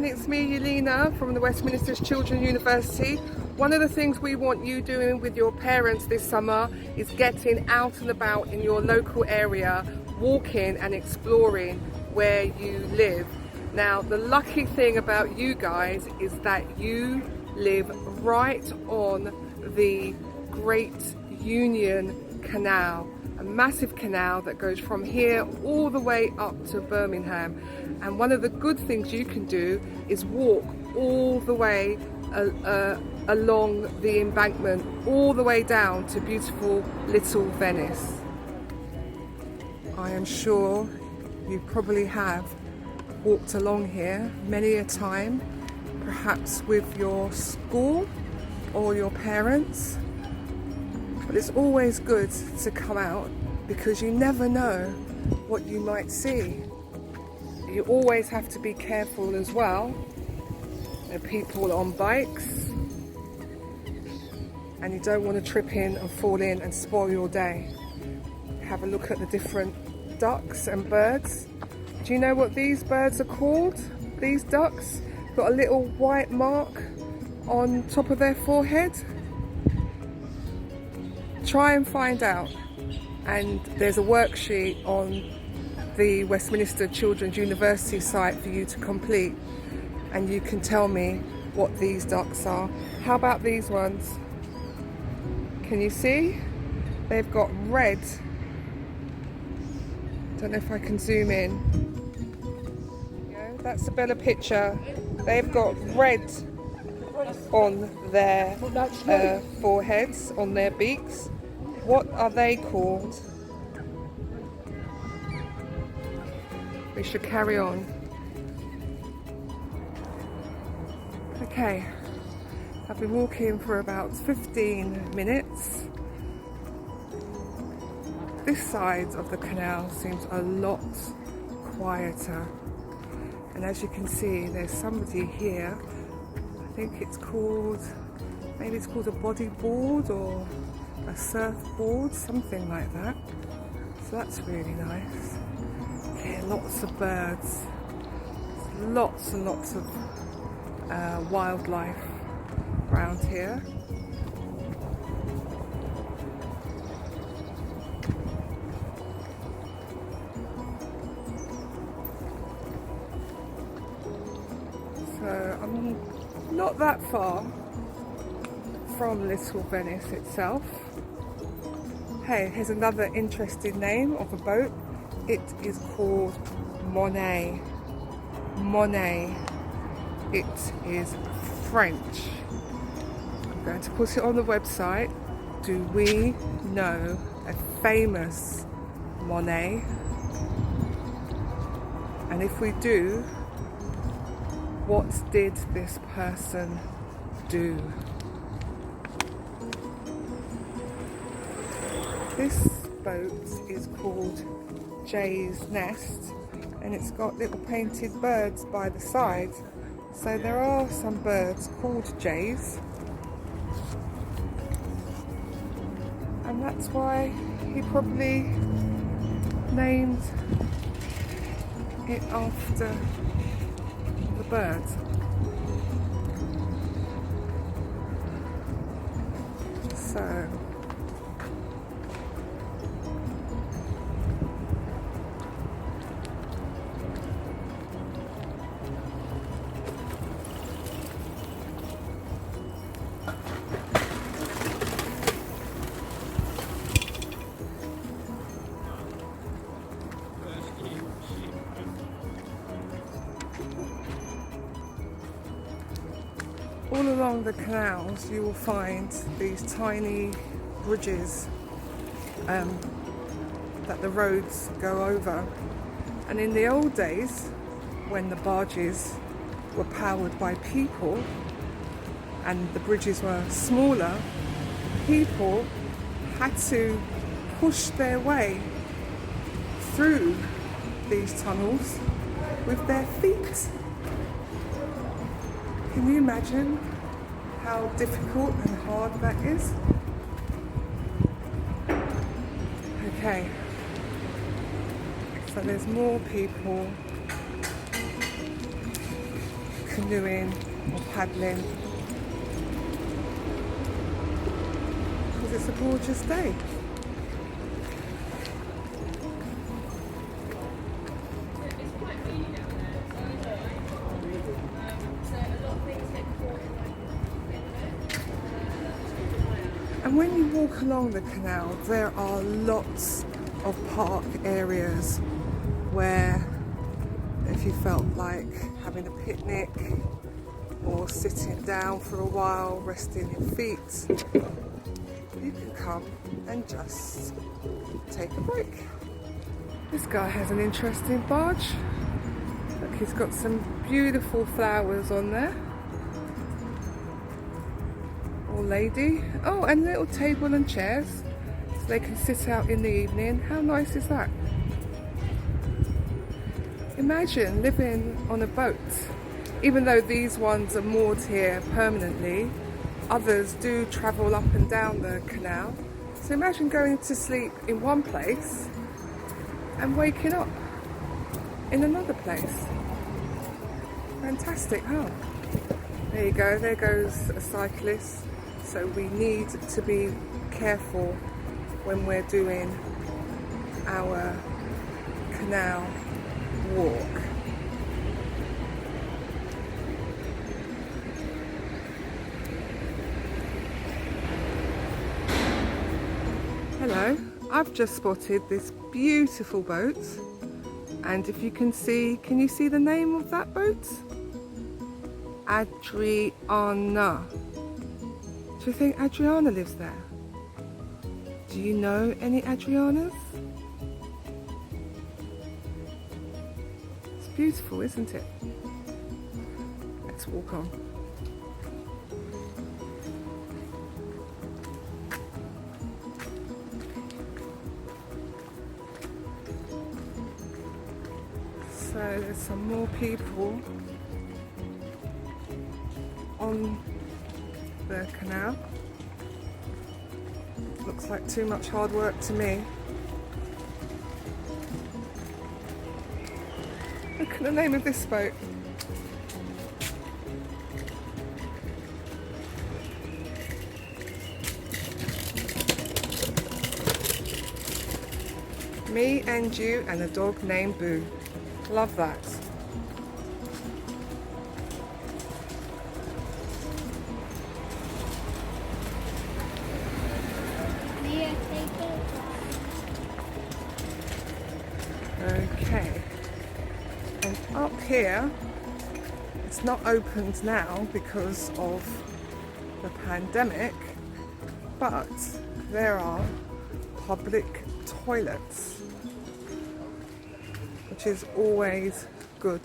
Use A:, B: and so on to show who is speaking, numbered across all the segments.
A: it's me, Yelena, from the Westminster Children's University. One of the things we want you doing with your parents this summer is getting out and about in your local area, walking and exploring where you live. Now, the lucky thing about you guys is that you live right on the Great Union Canal, a massive canal that goes from here all the way up to Birmingham. And one of the good things you can do is walk all the way along the embankment, all the way down to beautiful Little Venice. I am sure you probably have walked along here many a time, perhaps with your school or your parents. But it's always good to come out because you never know what you might see. You always have to be careful as well. There are people on bikes and you don't want to trip in and fall in and spoil your day. Have a look at the different ducks and birds. Do you know what these birds are called? These ducks got a little white mark on top of their forehead. Try and find out. And there's a worksheet on the Westminster Children's University site for you to complete, and you can tell me what these ducks are. How about these ones? Can you see? They've got red. Don't know if I can zoom in. Yeah, that's a better picture. They've got red on their foreheads, on their beaks. What are they called? We should carry on. Okay, I've been walking for about 15 minutes. This side of the canal seems a lot quieter. And as you can see, there's somebody here. I think it's called, maybe it's called a bodyboard or a surfboard, something like that. So that's really nice. Okay, lots of birds, lots and lots of wildlife around here. So I'm not that far from Little Venice itself. Hey, here's another interesting name of a boat. It is called Monet. Monet. It is French. I'm going to put it on the website. Do we know a famous Monet? And if we do, what did this person do? This boat is called Jay's Nest, and it's got little painted birds by the side. So there are some birds called jays, and that's why he probably named it after the birds. So all along the canals you will find these tiny bridges that the roads go over. And in the old days, when the barges were powered by people and the bridges were smaller, people had to push their way through these tunnels with their feet. Can you imagine how difficult and hard that is? Okay, so there's more people. You can canoeing or paddling, because it's a gorgeous day. And when you walk along the canal, there are lots of park areas where, if you felt like having a picnic or sitting down for a while, resting your feet, you can come and just take a break. This guy has an interesting barge. Look, he's got some beautiful flowers on there. Or lady. Oh, and a little table and chairs so they can sit out in the evening. How nice is that? Imagine living on a boat. Even though these ones are moored here permanently, others do travel up and down the canal. So imagine going to sleep in one place and waking up in another place. Fantastic, huh? There you go, there goes a cyclist. So we need to be careful when we're doing our canal walk. Hello, I've just spotted this beautiful boat, and if you can you see the name of that boat? Adriana. Do you think Adriana lives there? Do you know any Adrianas? It's beautiful, isn't it? Let's walk on. So there's some more people on the canal. Looks like too much hard work to me. Look at the name of this boat. Me and you and a dog named Boo. Love that. Okay, and up here, it's not opened now because of the pandemic, but there are public toilets, which is always good.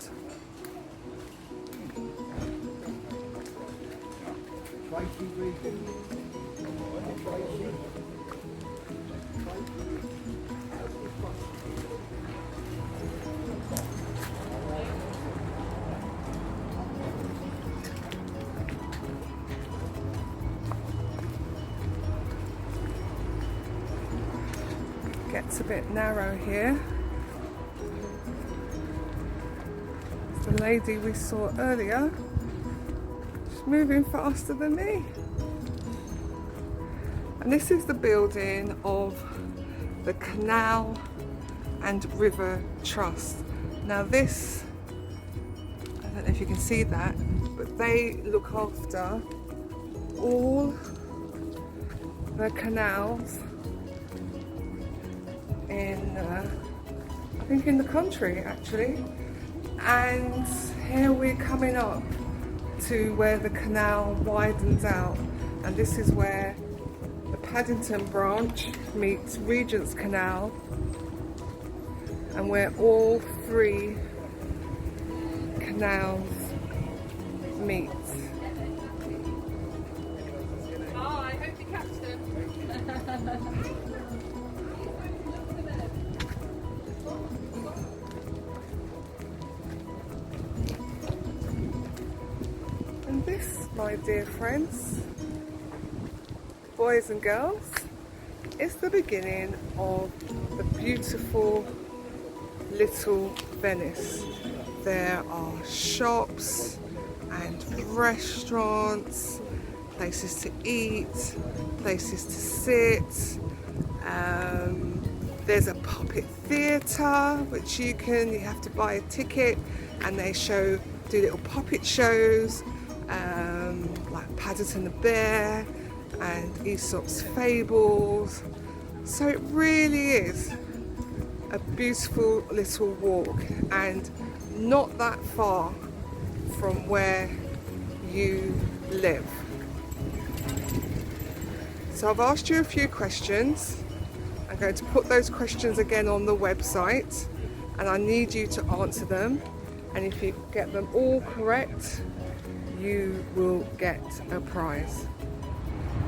A: Gets a bit narrow here. The lady we saw earlier, she's moving faster than me. And this is the building of the Canal and River Trust. Now this, I don't know if you can see that, but they look after all the canals in, I think in the country actually. And here we're coming up to where the canal widens out, and this is where the Paddington branch meets Regent's Canal, and where all three canals meet.
B: Oh, I hope you catch them.
A: And this, my dear friends, boys and girls, is the beginning of the beautiful little Venice. There are shops and restaurants, places to eat, places to sit. There's a puppet theatre which you have to buy a ticket, and they do little puppet shows like Paddington the Bear and Aesop's Fables. So it really is a beautiful little walk, and not that far from where you live. So I've asked you a few questions. I'm going to put those questions again on the website, and I need you to answer them, and if you get them all correct, you will get a prize.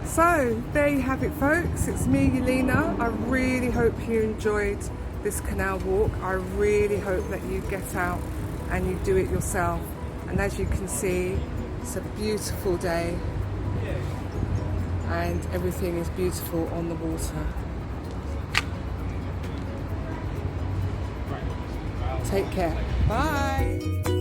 A: So there you have it, folks. It's me, Yelena. I really hope you enjoyed this canal walk. I really hope that you get out and you do it yourself. And as you can see, it's a beautiful day and everything is beautiful on the water. Take care. Bye.